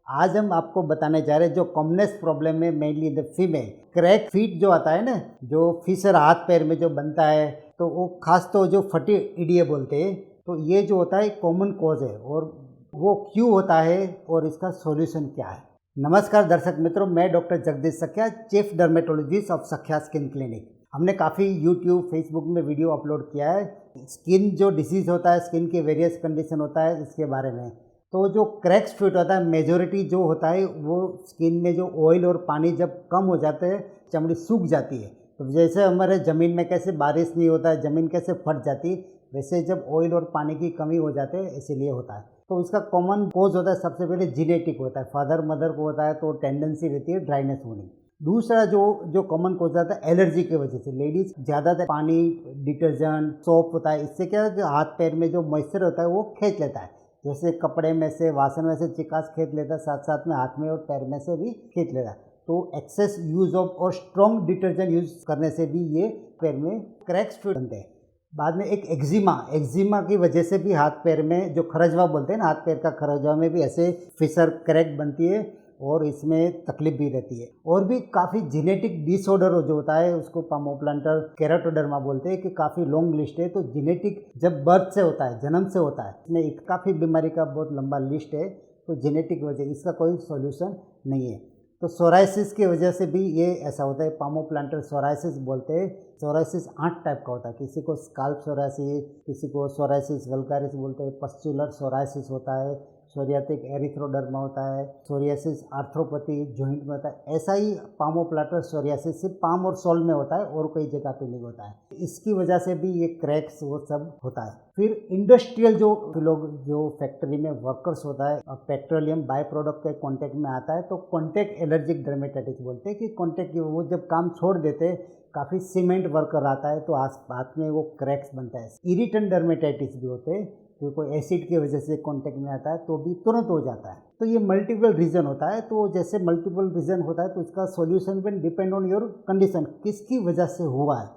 आज हम आपको बताने जा रहे हैं जो कॉमनेस्ट प्रॉब्लम है mainly the female crack feet जो आता है ना, जो फिसर हाथ पैर में जो बनता है, तो वो खास तो जो फटी ईडिये बोलते हैं, तो ये जो होता है कॉमन कॉज है और वो क्यों होता है और इसका सॉल्यूशन क्या है। नमस्कार दर्शक मित्रों, मैं डॉक्टर जगदीश सख्या, चीफ डर्मेटोलॉजिस्ट ऑफ सख्या स्किन क्लिनिक। हमने काफ़ी यूट्यूब फेसबुक में वीडियो अपलोड किया है स्किन जो डिसीज़ होता है, स्किन के वेरियस कंडीशन होता है इसके बारे में। तो जो क्रैक्स फीट होता है मेजोरिटी जो होता है वो स्किन में जो ऑयल और पानी जब कम हो जाते हैं चमड़ी सूख जाती है। तो जैसे हमारे ज़मीन में कैसे बारिश नहीं होता है, ज़मीन कैसे फट जाती है, वैसे जब ऑयल और पानी की कमी हो जाते हैं इसीलिए होता है। तो इसका कॉमन कोज होता है, सबसे पहले जीनेटिक होता है, फादर मदर को होता है तो टेंडेंसी रहती है ड्राइनेस होने। दूसरा जो कॉमन कोज आता है एलर्जी की वजह से, लेडीज ज़्यादातर पानी, डिटर्जेंट, सोप होता है, इससे क्या है कि हाथ पैर में जो मॉइस्चर होता है वो खींच लेता है। जैसे कपड़े में से, वासन में से चिकास खींच लेता है, साथ साथ में हाथ में और पैर में से भी खींच लेता है। तो एक्सेस यूज ऑफ और स्ट्रॉन्ग डिटर्जेंट यूज करने से भी ये पैर में क्रैक्स बनते हैं। बाद में एक एक्जिमा की वजह से भी हाथ पैर में जो खरजवा बोलते हैं ना, हाथ पैर का खरजवा में भी ऐसे फिसर क्रैक बनती है और इसमें तकलीफ भी रहती है। और भी काफ़ी जेनेटिक डिसऑर्डर जो होता है उसको पामोप्लांटर केराटोडर्मा बोलते हैं कि काफ़ी लॉन्ग लिस्ट है। तो जेनेटिक जब बर्थ से होता है, जन्म से होता है, इसमें एक काफ़ी बीमारी का बहुत लंबा लिस्ट है। तो जेनेटिक वजह, इसका कोई सॉल्यूशन नहीं है। तो सोराइसिस की वजह से भी ये ऐसा होता है, पामोप्लांटर सोराइसिस बोलते हैं। सोराइसिस 8 टाइप का होता है, किसी को स्काल्प सोराइसिस, किसी को सोराइसिस वल्गारिस बोलते हैं, पस्चुलर सोराइसिस होता है, सोरियाटिक एरिथ्रोडर्मा होता है, सोरियासिस आर्थ्रोपैथी जॉइंट में होता है। ऐसा ही पामोप्लांटर सोरियासिस सिर्फ पाम और सोल में होता है और कोई जगह पे नहीं होता है। इसकी वजह से भी ये क्रैक्स वो सब होता है। फिर इंडस्ट्रियल जो लोग जो फैक्ट्री में वर्कर्स होता है, पेट्रोलियम बाय प्रोडक्ट के कांटेक्ट में आता है तो कॉन्टैक्ट एलर्जिक डर्मेटाइटिस बोलते हैं कि कॉन्टैक्ट वो जब काम छोड़ देते हैं, काफ़ी सीमेंट वर्कर आता है तो हाथ में वो क्रैक्स बनता है। इरिटेंट डर्मेटाइटिस भी होते हैं, तो कोई एसिड की वजह से कांटेक्ट में आता है तो भी तुरंत हो जाता है। तो ये मल्टीपल रीज़न होता है। तो जैसे मल्टीपल रीज़न होता है तो इसका सॉल्यूशन भी डिपेंड ऑन योर कंडीशन, किसकी वजह से हुआ है।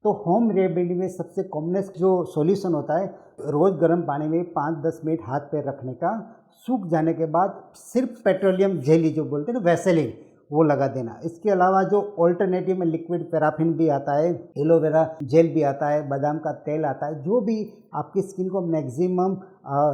तो होम रेमेडी में सबसे कॉमनेस्ट जो सॉल्यूशन होता है, रोज़ गर्म पानी में 5-10 मिनट हाथ पैर रखने का, सूख जाने के बाद सिर्फ पेट्रोलियम जेली जो बोलते हैं ना, वैसेलिन, वो लगा देना। इसके अलावा जो ऑल्टरनेटिव में लिक्विड पैराफिन भी आता है, एलोवेरा जेल भी आता है, बादाम का तेल आता है, जो भी आपकी स्किन को मैक्सिमम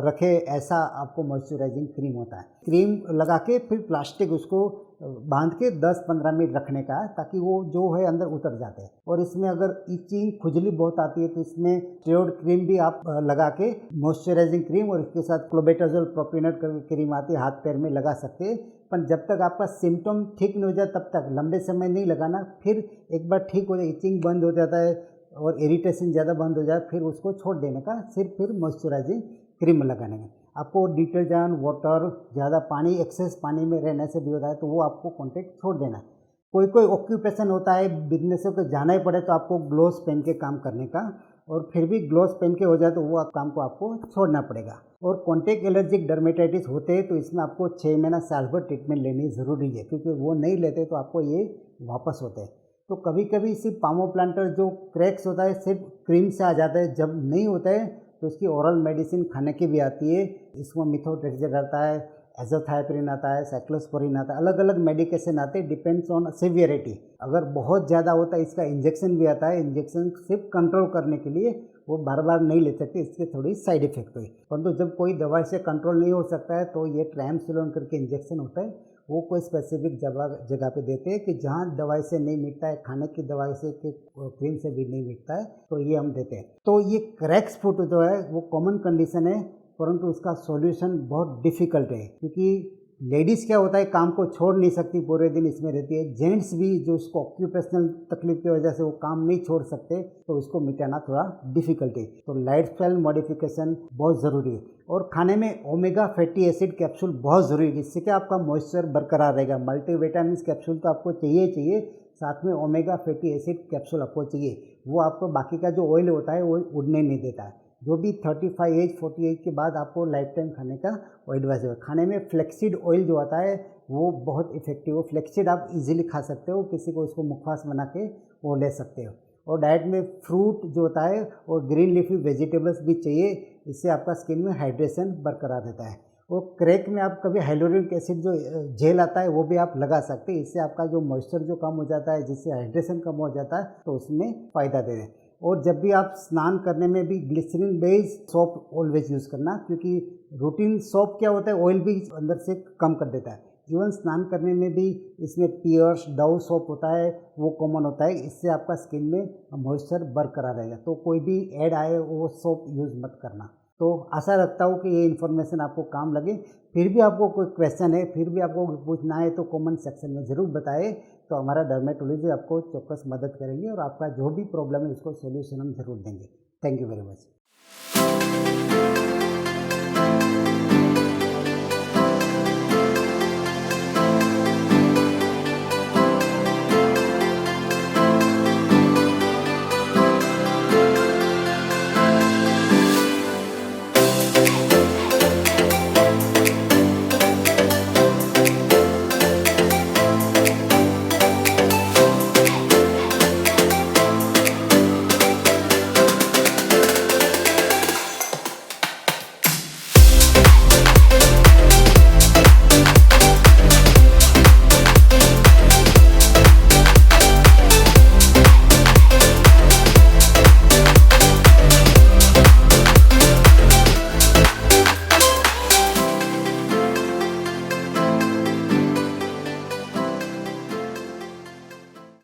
रखे ऐसा आपको मॉइस्चराइजिंग क्रीम होता है। क्रीम लगा के फिर प्लास्टिक उसको बांध के 10-15 मिनट रखने का, ताकि वो जो है अंदर उतर जाते हैं। और इसमें अगर इचिंग, खुजली बहुत आती है तो इसमें स्टेरॉइड क्रीम भी आप लगा के, मॉइस्चराइजिंग क्रीम और इसके साथ क्लोबेटाजोल प्रोपिनेट क्रीम आती है, हाथ पैर में लगा सकते हैं। पर जब तक आपका सिम्टम ठीक नहीं हो जाए तब तक लंबे समय नहीं लगाना। फिर एक बार ठीक हो जाए, इचिंग बंद हो जाता है और इरिटेशन ज़्यादा बंद हो जाए, फिर उसको छोड़ देने का, सिर्फ फिर मॉइस्चराइजिंग क्रीम लगाने का। आपको डिटर्जेंट, वाटर, ज़्यादा पानी, एक्सेस पानी में रहने से भी होता है तो वो आपको कॉन्टेक्ट छोड़ देना है। कोई ऑक्यूपेशन होता है, बिजनेस को जाना ही पड़े तो आपको ग्लोव्स पहन के काम करने का, और फिर भी ग्लोव्स पहन के हो जाए तो वो काम को आपको छोड़ना पड़ेगा। और कॉन्टैक्ट एलर्जिक डर्मेटाइटिस होते हैं तो इसमें आपको 6 महीना साल भर ट्रीटमेंट लेनी ज़रूरी है, क्योंकि वो नहीं लेते तो आपको ये वापस होते हैं। तो कभी कभी सिर्फ पामोप्लांटर जो क्रैक्स होता है सिर्फ क्रीम से आ जाता है, जब नहीं होता है तो उसकी ओरल मेडिसिन खाने की भी आती है। इसमें मिथोट्रेक्सेट आता है, एज़ोथाइप्रिन आता है, साइक्लोस्पोरिन आता है, अलग अलग मेडिकेशन आते हैं, डिपेंड्स ऑन सीवियरिटी। अगर बहुत ज़्यादा होता है इसका इंजेक्शन भी आता है। इंजेक्शन सिर्फ कंट्रोल करने के लिए, वो बार बार नहीं ले सकते, इसके थोड़ी साइड इफेक्ट हुई। परंतु जब कोई दवाई से कंट्रोल नहीं हो सकता है तो ये ट्राइमसिलोन करके इंजेक्शन होता है, वो कोई स्पेसिफिक जगह पे देते हैं कि जहाँ दवाई से नहीं मिटता है, खाने की दवाई से कि क्रीम से भी नहीं मिटता है, तो ये हम देते हैं। तो ये क्रैक्स फुट जो है वो कॉमन कंडीशन है, परंतु उसका सॉल्यूशन बहुत डिफ़िकल्ट है, क्योंकि लेडीज़ क्या होता है काम को छोड़ नहीं सकती, पूरे दिन इसमें रहती है। जेंट्स भी जो उसको ऑक्यूपेशनल तकलीफ की वजह से वो काम नहीं छोड़ सकते, तो उसको मिटाना थोड़ा डिफ़िकल्ट है। तो लाइफस्टाइल मॉडिफिकेशन बहुत ज़रूरी है। और खाने में ओमेगा फैटी एसिड कैप्सूल बहुत ज़रूरी है, जिससे कि आपका मॉइस्चर बरकरार रहेगा। मल्टीविटामिन कैप्सूल तो आपको चाहिए, साथ में ओमेगा फैटी एसिड कैप्सूल आपको चाहिए। वो आपको बाकी का जो ऑयल होता है वो उड़ने नहीं देता है। जो भी 35 एज 40 एज के बाद आपको लाइफ टाइम खाने का एडवाइस है। खाने में फ्लेक्सीड ऑयल जो आता है वो बहुत इफेक्टिव है। फ्लेक्सीड आप इजीली खा सकते हो, किसी को उसको मुखवास बना के वो ले सकते हो। और डाइट में फ्रूट जो होता है और ग्रीन लीफी वेजिटेबल्स भी चाहिए, इससे आपका स्किन में हाइड्रेशन बरकरार रहता है। वो क्रैक में आप कभी हाइलोरिक एसिड जो जेल आता है वो भी आप लगा सकते हैं। इससे आपका जो मॉइस्चर जो कम हो जाता है, जिससे हाइड्रेशन कम हो जाता है, तो उसमें फ़ायदा दे रहे हैं। और जब भी आप स्नान करने में भी glycerine based soap always use करना, क्योंकि रूटीन सोप क्या होता है, ऑयल भी अंदर से कम कर देता है। इवन स्नान करने में भी इसमें पियर्स डव सोप होता है, वो कॉमन होता है। इससे आपका स्किन में मॉइस्चर बरकरार रहेगा। तो कोई भी ऐड आए वो सोप यूज़ मत करना। तो आशा रखता हूँ कि ये इन्फॉर्मेशन आपको काम लगे। फिर भी आपको कोई क्वेश्चन है, फिर भी आपको पूछना है, तो कमेंट सेक्शन में ज़रूर बताएं। तो हमारा डर्मेटोलॉजी आपको चौक्कस मदद करेंगे और आपका जो भी प्रॉब्लम है उसको सोल्यूशन हम ज़रूर देंगे। Thank you very much.